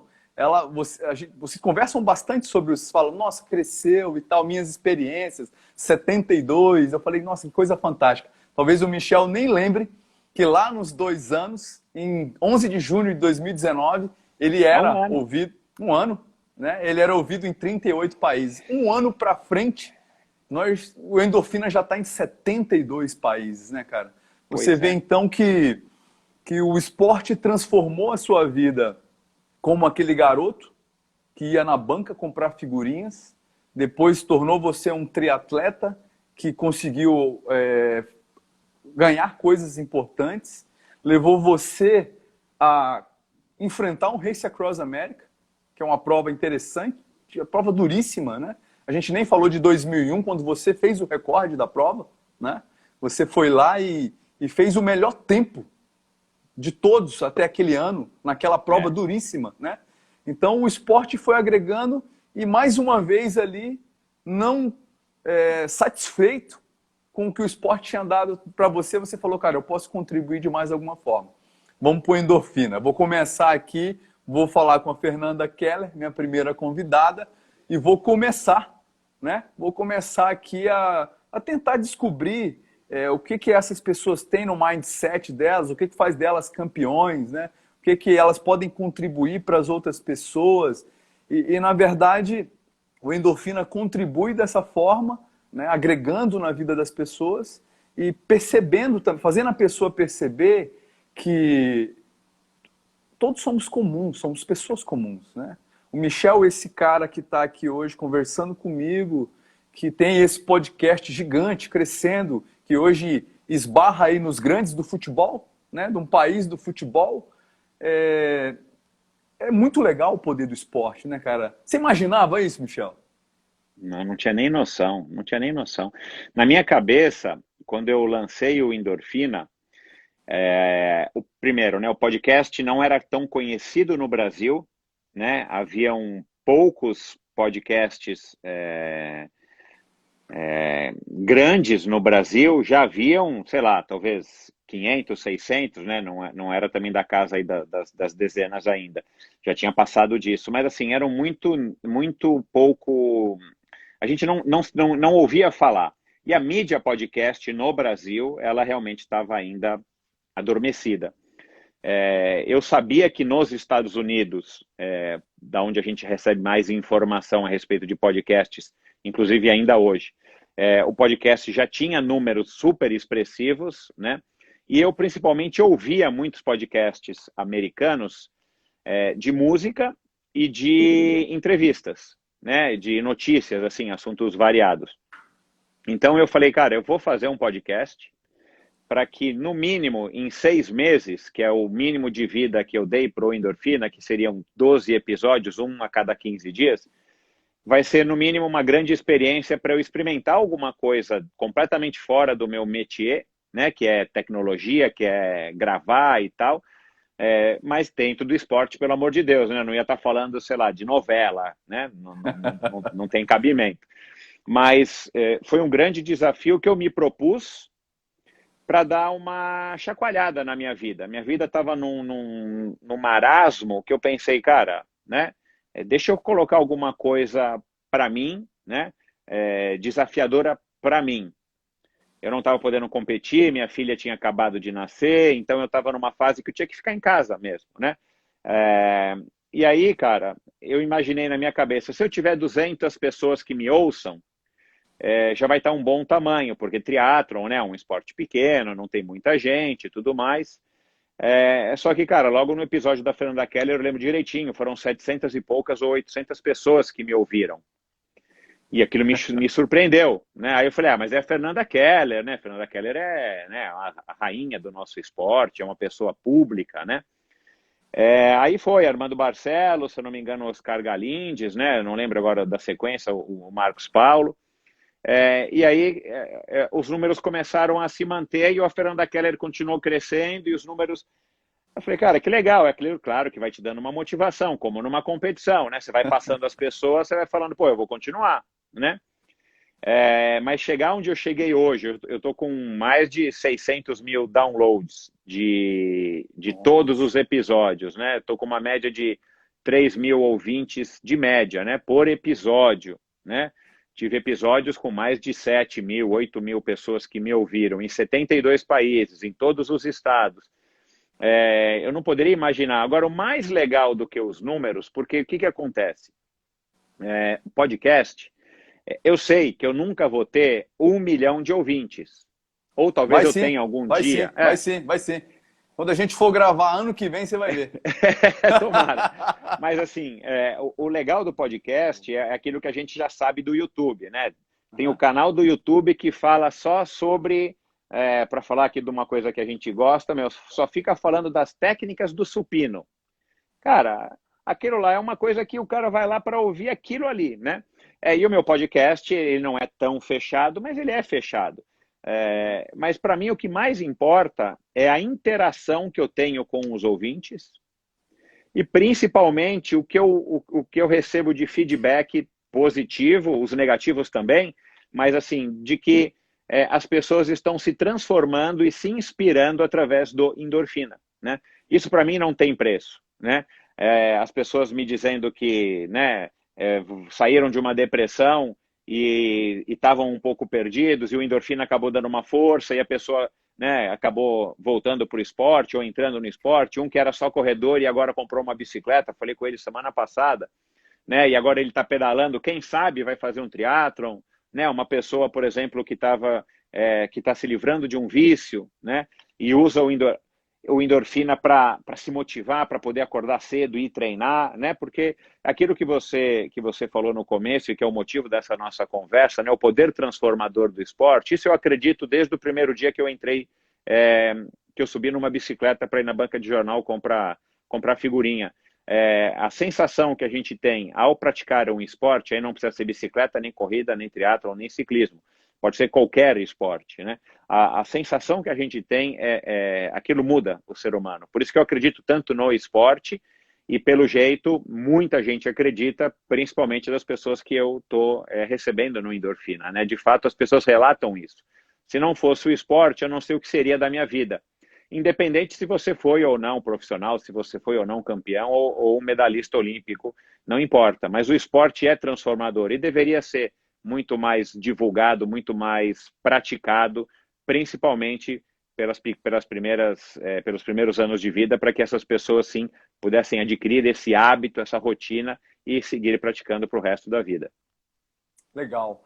vocês conversam bastante sobre isso. Vocês falam, nossa, cresceu e tal, minhas experiências, 72. Eu falei, nossa, que coisa fantástica. Talvez o Michel nem lembre que lá nos 2 anos, em 11 de junho de 2019, ele Há um era ano. ouvido, um ano, né? Ele era ouvido em 38 países. Um ano para frente, o Endorfina já está em 72 países, né, cara? Você Pois vê é. então que o esporte transformou a sua vida como aquele garoto que ia na banca comprar figurinhas, depois tornou você um triatleta que conseguiu ganhar coisas importantes, levou você a enfrentar um Race Across America, que é uma prova interessante, uma prova duríssima, né? A gente nem falou de 2001, quando você fez o recorde da prova, né? Você foi lá e fez o melhor tempo de todos até aquele ano, naquela prova É. duríssima, né? Então o esporte foi agregando e mais uma vez ali, não satisfeito com o que o esporte tinha dado para você, você falou, cara, eu posso contribuir de mais alguma forma. Vamos para Endorfina. Vou começar aqui, vou falar com a Fernanda Keller, minha primeira convidada, e vou começar, né? Vou começar aqui a tentar descobrir o que essas pessoas têm no mindset delas, o que faz delas campeões, né? O que elas podem contribuir para as outras pessoas. Na verdade, o endorfina contribui dessa forma, né? Agregando na vida das pessoas e percebendo, fazendo a pessoa perceber que todos somos comuns, somos pessoas comuns, né? O Michel, esse cara que está aqui hoje conversando comigo, que tem esse podcast gigante, crescendo, que hoje esbarra aí nos grandes do futebol, né? De um país do futebol. É muito legal o poder do esporte, né, cara? Você imaginava isso, Michel? Não, não tinha nem noção, não tinha nem noção. Na minha cabeça, quando eu lancei o Endorfina, o primeiro, né, o podcast não era tão conhecido no Brasil, né? Haviam poucos podcasts grandes no Brasil, já haviam, sei lá, talvez 500, 600, né? Não era também da casa aí das dezenas ainda. Já tinha passado disso, mas assim, eram muito pouco. A gente não ouvia falar. E a mídia podcast no Brasil, ela realmente estava ainda adormecida. Eu sabia que nos Estados Unidos, da onde a gente recebe mais informação a respeito de podcasts, inclusive ainda hoje, o podcast já tinha números super expressivos, né? E eu principalmente ouvia muitos podcasts americanos de música e de entrevistas, né? De notícias, assim, assuntos variados. Então eu falei, cara, eu vou fazer um podcast para que, no mínimo, em 6 meses, que é o mínimo de vida que eu dei para o Endorfina, que seriam 12 episódios, um a cada 15 dias, vai ser, no mínimo, uma grande experiência para eu experimentar alguma coisa completamente fora do meu métier, né, que é tecnologia, que é gravar e tal, mas dentro do esporte, pelo amor de Deus, né? Não ia estar falando, sei lá, de novela, né? Não tem cabimento. Mas foi um grande desafio que eu me propus para dar uma chacoalhada na minha vida. Minha vida estava num marasmo que eu pensei, cara, né? Deixa eu colocar alguma coisa para mim, né? Desafiadora para mim. Eu não estava podendo competir, minha filha tinha acabado de nascer, então eu estava numa fase que eu tinha que ficar em casa mesmo, né? E aí, cara, eu imaginei na minha cabeça, se eu tiver 200 pessoas que me ouçam, já vai estar um bom tamanho, porque triatlon, né, é um esporte pequeno, não tem muita gente e tudo mais. Só que, cara, logo no episódio da Fernanda Keller, eu lembro direitinho, foram 700 e poucas ou 800 pessoas que me ouviram. E aquilo me surpreendeu, né? Aí eu falei, mas é a Fernanda Keller, né? Fernanda Keller é, né, a rainha do nosso esporte, é uma pessoa pública, né? Aí foi Armando Barcelos, se eu não me engano, Oscar Galindes, né? Não lembro agora da sequência, o Marcos Paulo. E aí os números começaram a se manter e a Fernanda Keller continuou crescendo e os números. Eu falei, cara, que legal, é claro que vai te dando uma motivação, como numa competição, né? Você vai passando as pessoas, você vai falando, pô, eu vou continuar, né? Mas chegar onde eu cheguei hoje, eu estou com mais de 600 mil downloads de todos os episódios, né? Estou com uma média de 3 mil ouvintes de média, né? Por episódio, né? Tive episódios com mais de 7 mil, 8 mil pessoas que me ouviram em 72 países, em todos os estados. Eu não poderia imaginar. Agora, o mais legal do que os números, porque o que acontece? Podcast, eu sei que eu nunca vou ter 1 milhão de ouvintes. Ou talvez Vai eu sim, tenha algum vai dia. sim, vai sim, vai sim. Quando a gente for gravar ano que vem, você vai ver. Tomara. Mas assim, o legal do podcast é aquilo que a gente já sabe do YouTube, né? Tem o Aham. canal do YouTube que fala só sobre, para falar aqui de uma coisa que a gente gosta, meu, só fica falando das técnicas do supino. Cara, aquilo lá é uma coisa que o cara vai lá para ouvir aquilo ali, né? E o meu podcast, ele não é tão fechado, mas ele é fechado. Mas para mim o que mais importa é a interação que eu tenho com os ouvintes e principalmente o que eu recebo de feedback positivo, os negativos também, mas assim, de que as pessoas estão se transformando e se inspirando através do endorfina, né? Isso para mim não tem preço, né? As pessoas me dizendo que, né, saíram de uma depressão e estavam um pouco perdidos e o endorfina acabou dando uma força e a pessoa, né, acabou voltando para o esporte ou entrando no esporte. Um que era só corredor e agora comprou uma bicicleta, falei com ele semana passada, né, e agora ele está pedalando, quem sabe vai fazer um triatlon, né, uma pessoa, por exemplo, que está se livrando de um vício, né, e usa o endorfina para se motivar, para poder acordar cedo e ir treinar, né? Porque aquilo que você falou no começo e que é o motivo dessa nossa conversa, né? O poder transformador do esporte. Isso eu acredito desde o primeiro dia que eu entrei, que eu subi numa bicicleta para ir na banca de jornal comprar figurinha. A sensação que a gente tem ao praticar um esporte, aí não precisa ser bicicleta, nem corrida, nem triatlon, nem ciclismo. Pode ser qualquer esporte, né? A sensação que a gente tem aquilo muda o ser humano. Por isso que eu acredito tanto no esporte e, pelo jeito, muita gente acredita, principalmente das pessoas que eu estou recebendo no endorfina, né? De fato, as pessoas relatam isso. Se não fosse o esporte, eu não sei o que seria da minha vida. Independente se você foi ou não profissional, se você foi ou não campeão ou medalhista olímpico, não importa. Mas o esporte é transformador e deveria ser muito mais divulgado, muito mais praticado, principalmente pelos primeiros anos de vida, para que essas pessoas, sim, pudessem adquirir esse hábito, essa rotina e seguir praticando para o resto da vida. Legal.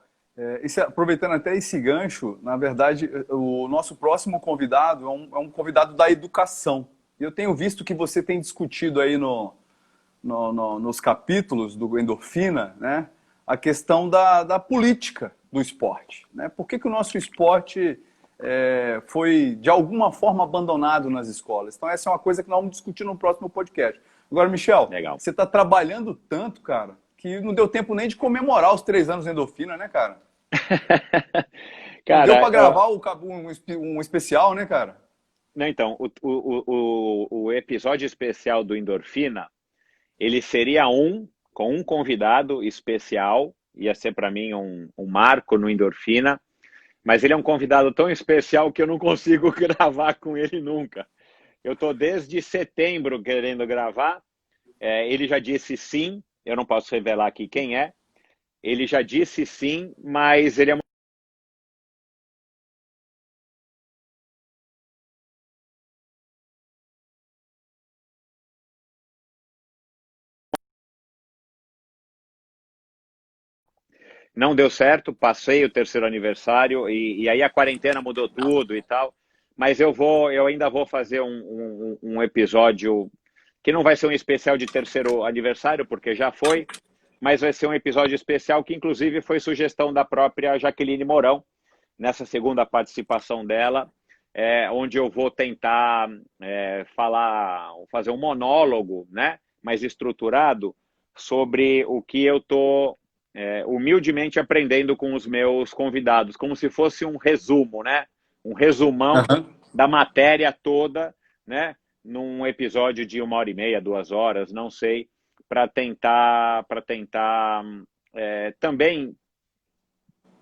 Aproveitando até esse gancho, na verdade, o nosso próximo convidado é um convidado da educação. Eu tenho visto que você tem discutido aí nos capítulos do Endorfina, né, a questão da política do esporte. Né? Por que o nosso esporte foi, de alguma forma, abandonado nas escolas? Então, essa é uma coisa que nós vamos discutir no próximo podcast. Agora, Michel, Legal. você está trabalhando tanto, cara, que não deu tempo nem de comemorar os 3 anos de Endorfina, né, cara? Não deu para Cara, gravar um especial, né, cara? não, então, o episódio especial do Endorfina, ele seria com um convidado especial, ia ser para mim um marco no Endorfina, mas ele é um convidado tão especial que eu não consigo gravar com ele nunca. Eu estou desde setembro querendo gravar, ele já disse sim, eu não posso revelar aqui quem é, ele já disse sim, mas ele é não deu certo, passei o terceiro aniversário e aí a quarentena mudou tudo e tal. Mas eu ainda vou fazer um episódio que não vai ser um especial de terceiro aniversário, porque já foi, mas vai ser um episódio especial que inclusive foi sugestão da própria Jaqueline Mourão, nessa segunda participação dela, onde eu vou tentar fazer um monólogo, né, mais estruturado sobre o que eu estou humildemente aprendendo com os meus convidados, como se fosse um resumo, né, um resumão da matéria toda, né, num episódio de 1h30, 2 horas, não sei, para tentar também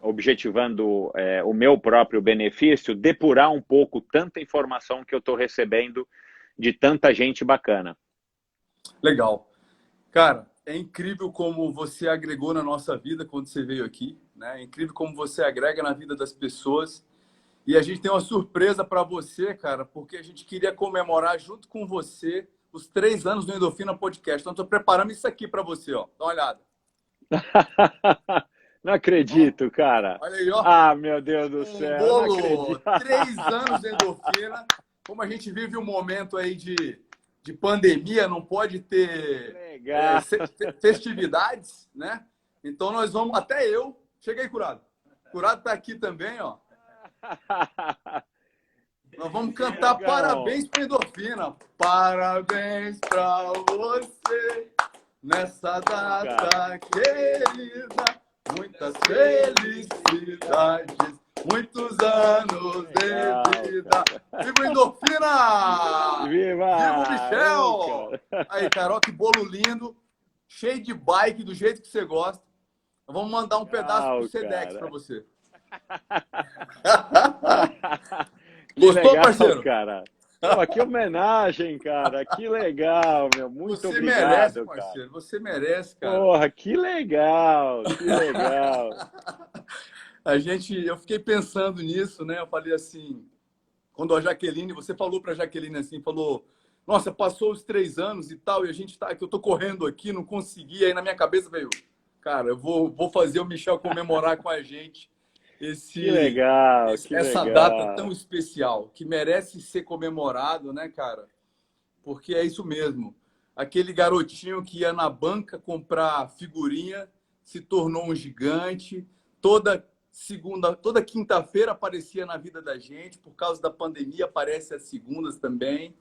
objetivando o meu próprio benefício, depurar um pouco tanta informação que eu estou recebendo de tanta gente bacana. Legal. Cara, é incrível como você agregou na nossa vida quando você veio aqui, né? É incrível como você agrega na vida das pessoas. E a gente tem uma surpresa para você, cara, porque a gente queria comemorar junto com você os 3 anos do Endorfina Podcast. Então, estou preparando isso aqui para você, ó. Dá uma olhada. Não acredito, cara. Olha aí, ó. Ah, meu Deus do Um céu, não bolo. acredito. 3 anos de Endorfina. Como a gente vive um momento aí de pandemia, não pode ter Legal. festividades, né? Então, nós vamos... Até eu. Cheguei, Curado. Curado está aqui também, ó. Nós vamos cantar legal. Parabéns para Endorfina. Parabéns para você nessa data querida. Muitas felicidades, muitos anos de vida. Viva Endorfina! Viva! Viva o Michel! Aí, Carol, que bolo lindo, cheio de bike, do jeito que você gosta. Vamos mandar um pedaço pro Sedex para você. Gostou, legal, parceiro? Cara. Pô, que homenagem, cara. Que legal, meu. Muito você obrigado, merece, parceiro. Cara. Você merece, cara. Porra, que legal, que legal. Eu fiquei pensando nisso, né? Eu falei assim, quando a Jaqueline, você falou para a Jaqueline assim, falou, nossa, passou os 3 anos e tal, e a gente tá aqui, eu tô correndo aqui, não consegui, aí na minha cabeça veio, cara, eu vou fazer o Michel comemorar com a gente que legal, essa data tão especial, que merece ser comemorado, né, cara? Porque é isso mesmo. Aquele garotinho que ia na banca comprar figurinha se tornou um gigante. Toda quinta-feira aparecia na vida da gente. Por causa da pandemia, aparece às segundas também.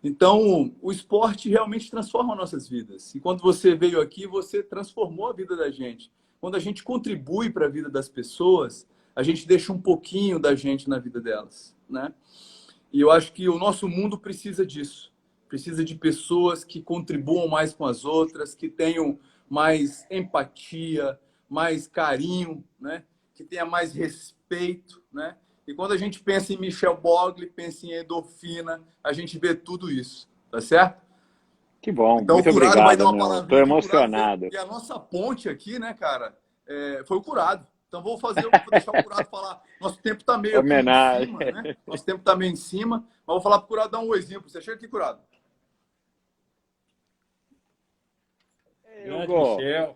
Então, o esporte realmente transforma nossas vidas. E quando você veio aqui, você transformou a vida da gente. Quando a gente contribui para a vida das pessoas, a gente deixa um pouquinho da gente na vida delas, né? E eu acho que o nosso mundo precisa disso. Precisa de pessoas que contribuam mais com as outras, que tenham mais empatia, mais carinho, né? Que tenha mais respeito, né? E quando a gente pensa em Michel Bogli, pensa em endorfina, a gente vê tudo isso, tá certo? Que bom, então, muito o Curado obrigado, vai dar uma meu. palavrinha. Tô emocionado. E a nossa ponte aqui, né, cara, foi o Curado. Então, vou deixar o Curado falar. Nosso tempo tá meio aqui em cima, né? Nosso tempo tá meio em cima, mas vou falar pro Curado dar um oizinho pra você. Chega aqui, Curado. Grande Michel.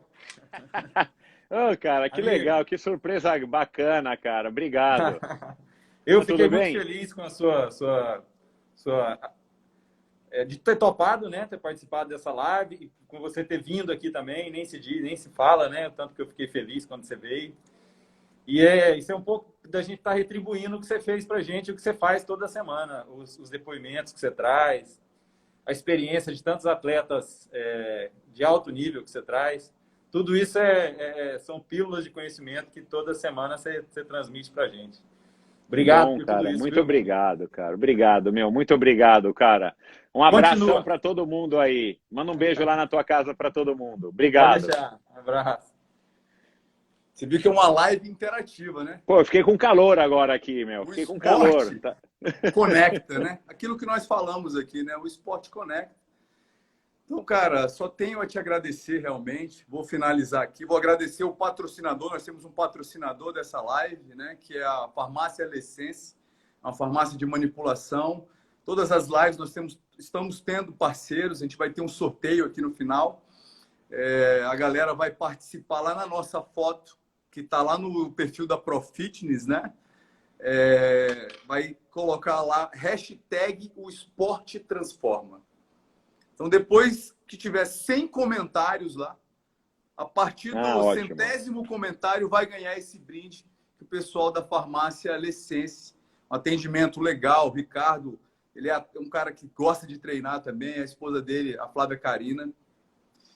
Oh, cara, que amigo. Legal, que surpresa bacana, cara. Obrigado. Eu fiquei muito feliz com a sua de ter topado, né? Ter participado dessa live, com você ter vindo aqui também, nem se diz, nem se fala, né? O tanto que eu fiquei feliz quando você veio. E isso é um pouco da gente estar retribuindo o que você fez pra gente, o que você faz toda semana, os depoimentos que você traz, a experiência de tantos atletas de alto nível que você traz. Tudo isso são pílulas de conhecimento que toda semana você transmite pra gente. Obrigado por cara, tudo isso. Muito obrigado, cara. Obrigado, meu. Muito obrigado, cara. Um abração para todo mundo aí. Manda um beijo lá na tua casa para todo mundo. Obrigado. Pode deixar. Um abraço. Você viu que é uma live interativa, né? Pô, eu fiquei com calor agora aqui, meu. Fiquei com calor. Conecta, né? Aquilo que nós falamos aqui, né? O esporte conecta. Então, cara, só tenho a te agradecer realmente. Vou finalizar aqui. Vou agradecer o patrocinador. Nós temos um patrocinador dessa live, né? Que é a Farmácia Lessense, uma farmácia de manipulação. Todas as lives nós estamos tendo parceiros. A gente vai ter um sorteio aqui no final. A galera vai participar lá na nossa foto. que está lá no perfil da Pro Fitness, né? Vai colocar lá hashtag o esporte transforma. Então, depois que tiver 100 comentários lá, a partir do Ótimo. 100º comentário vai ganhar esse brinde que o pessoal da farmácia Lessense, um atendimento legal. O Ricardo, ele é um cara que gosta de treinar também, a esposa dele, a Flávia Karina.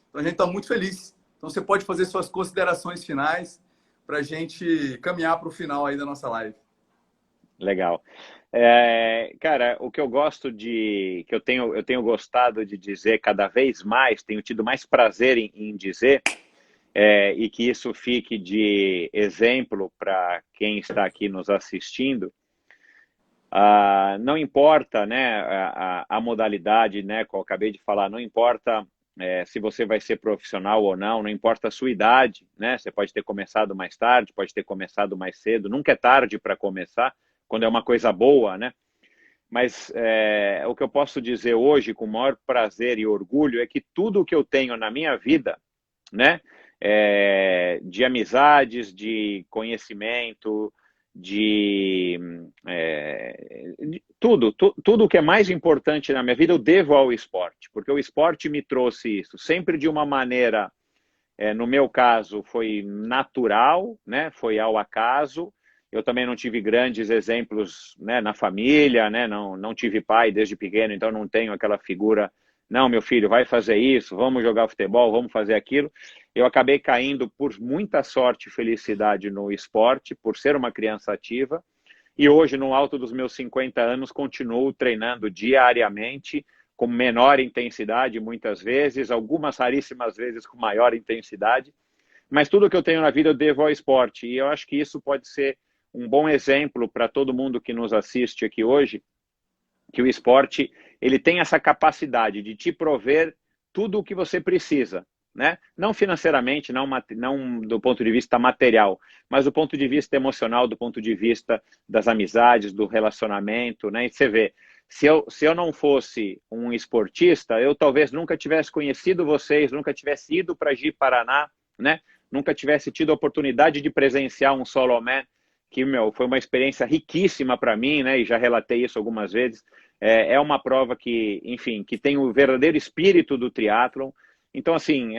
Então, a gente está muito feliz. Então, você pode fazer suas considerações finais para a gente caminhar para o final aí da nossa live. Legal. Cara, o que eu gosto que eu tenho gostado de dizer cada vez mais, tenho tido mais prazer em dizer, e que isso fique de exemplo para quem está aqui nos assistindo. Não importa, né, a modalidade, né, como eu acabei de falar, não importa se você vai ser profissional ou não importa a sua idade, né, você pode ter começado mais tarde, pode ter começado mais cedo, nunca é tarde para começar, quando é uma coisa boa, né? Mas o que eu posso dizer hoje, com o maior prazer e orgulho, é que tudo o que eu tenho na minha vida, né, de amizades, de conhecimento, de tudo que é mais importante na minha vida, eu devo ao esporte, porque o esporte me trouxe isso, sempre de uma maneira, no meu caso, foi natural, né, foi ao acaso. Eu também não tive grandes exemplos, né, na família, né, não tive pai desde pequeno, então não tenho aquela figura, não, meu filho, vai fazer isso, vamos jogar futebol, vamos fazer aquilo. Eu acabei caindo por muita sorte e felicidade no esporte, por ser uma criança ativa, e hoje, no alto dos meus 50 anos, continuo treinando diariamente, com menor intensidade, muitas vezes, algumas raríssimas vezes com maior intensidade, mas tudo que eu tenho na vida eu devo ao esporte, e eu acho que isso pode ser um bom exemplo para todo mundo que nos assiste aqui hoje, que o esporte ele tem essa capacidade de te prover tudo o que você precisa, né? Não financeiramente, não do ponto de vista material, mas do ponto de vista emocional, do ponto de vista das amizades, do relacionamento, né? E você vê, se eu não fosse um esportista, eu talvez nunca tivesse conhecido vocês, nunca tivesse ido para Ji-Paraná, né? Nunca tivesse tido a oportunidade de presenciar um Solo Man, que, foi uma experiência riquíssima para mim, né? E já relatei isso algumas vezes. É uma prova que, enfim, que tem o verdadeiro espírito do triatlon. Então, assim,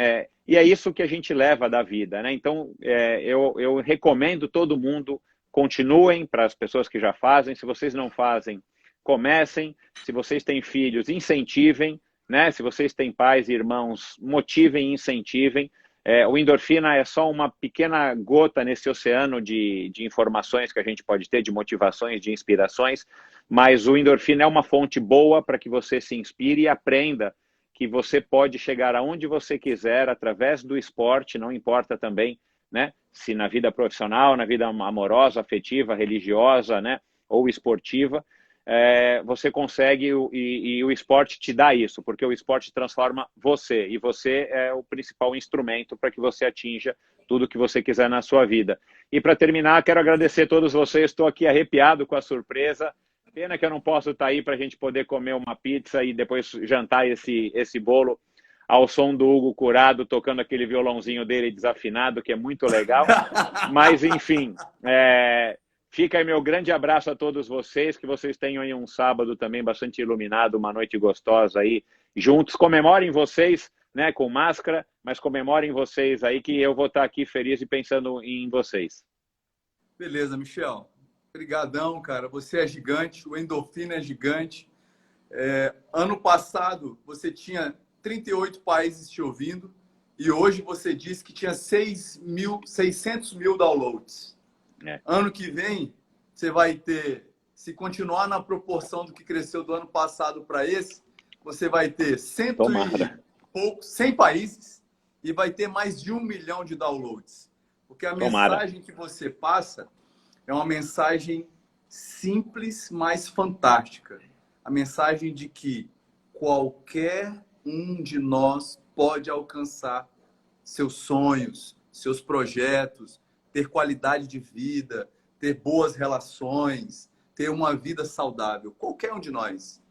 e é isso que a gente leva da vida, né? Então, eu recomendo todo mundo, continuem para as pessoas que já fazem. Se vocês não fazem, comecem. Se vocês têm filhos, incentivem, né? Se vocês têm pais e irmãos, motivem e incentivem. O endorfina é só uma pequena gota nesse oceano de informações que a gente pode ter, de motivações, de inspirações, mas o endorfina é uma fonte boa para que você se inspire e aprenda que você pode chegar aonde você quiser através do esporte, não importa também, né, se na vida profissional, na vida amorosa, afetiva, religiosa, né, ou esportiva, você consegue e o esporte te dá isso, porque o esporte transforma você, e você é o principal instrumento para que você atinja tudo que você quiser na sua vida. E para terminar, quero agradecer a todos vocês, estou aqui arrepiado com a surpresa, pena que eu não posso estar aí para a gente poder comer uma pizza e depois jantar esse bolo ao som do Hugo Curado, tocando aquele violãozinho dele desafinado, que é muito legal, mas enfim, fica aí meu grande abraço a todos vocês, que vocês tenham aí um sábado também bastante iluminado, uma noite gostosa aí, juntos. Comemorem vocês, né, com máscara, mas comemorem vocês aí, que eu vou estar aqui feliz e pensando em vocês. Beleza, Michel. Obrigadão, cara. Você é gigante, o endorfina é gigante. Ano passado, você tinha 38 países te ouvindo e hoje você disse que tinha 600 mil downloads. Ano que vem, você vai ter, se continuar na proporção do que cresceu do ano passado para esse, você vai ter 100 países e vai ter mais de 1 milhão de downloads. Porque a mensagem que você passa é uma mensagem simples, mas fantástica. A mensagem de que qualquer um de nós pode alcançar seus sonhos, seus projetos, ter qualidade de vida, ter boas relações, ter uma vida saudável. Qualquer um de nós.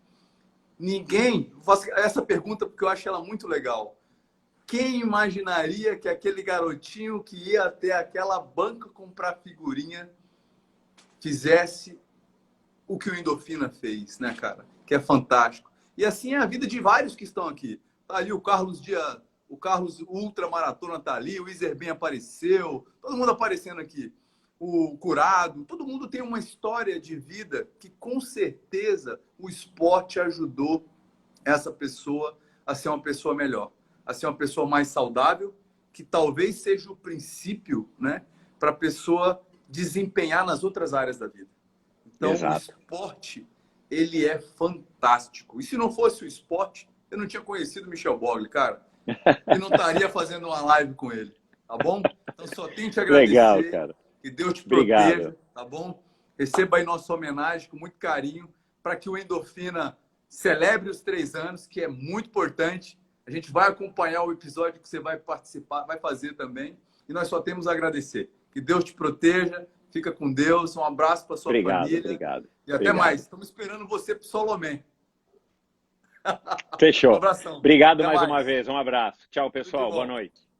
Ninguém... Faço essa pergunta porque eu acho ela muito legal. Quem imaginaria que aquele garotinho que ia até aquela banca comprar figurinha fizesse o que o Endorfina fez, né, cara? Que é fantástico. E assim é a vida de vários que estão aqui. Tá ali o Carlos Dia, o Carlos Ultramaratona tá ali, o Iserben apareceu, todo mundo aparecendo aqui. O Curado, todo mundo tem uma história de vida que com certeza o esporte ajudou essa pessoa a ser uma pessoa melhor, a ser uma pessoa mais saudável, que talvez seja o princípio, né, para a pessoa desempenhar nas outras áreas da vida. Então, Exato. o esporte, ele é fantástico. E se não fosse o esporte, eu não tinha conhecido o Michel Bogli, cara. E não estaria fazendo uma live com ele, tá bom? Então, só tenho que te agradecer. Legal, cara. Que Deus te Obrigado. proteja, tá bom? Receba aí nossa homenagem com muito carinho para que o Endorfina celebre os 3 anos, que é muito importante. A gente vai acompanhar o episódio que você vai participar, vai fazer também. E nós só temos a agradecer. Que Deus te proteja. Fica com Deus. Um abraço para sua família. Obrigado. E até mais. Estamos esperando você para o Solomé. Fechou. Um abração. Obrigado Até mais uma vez. Um abraço. Tchau, pessoal. Boa noite.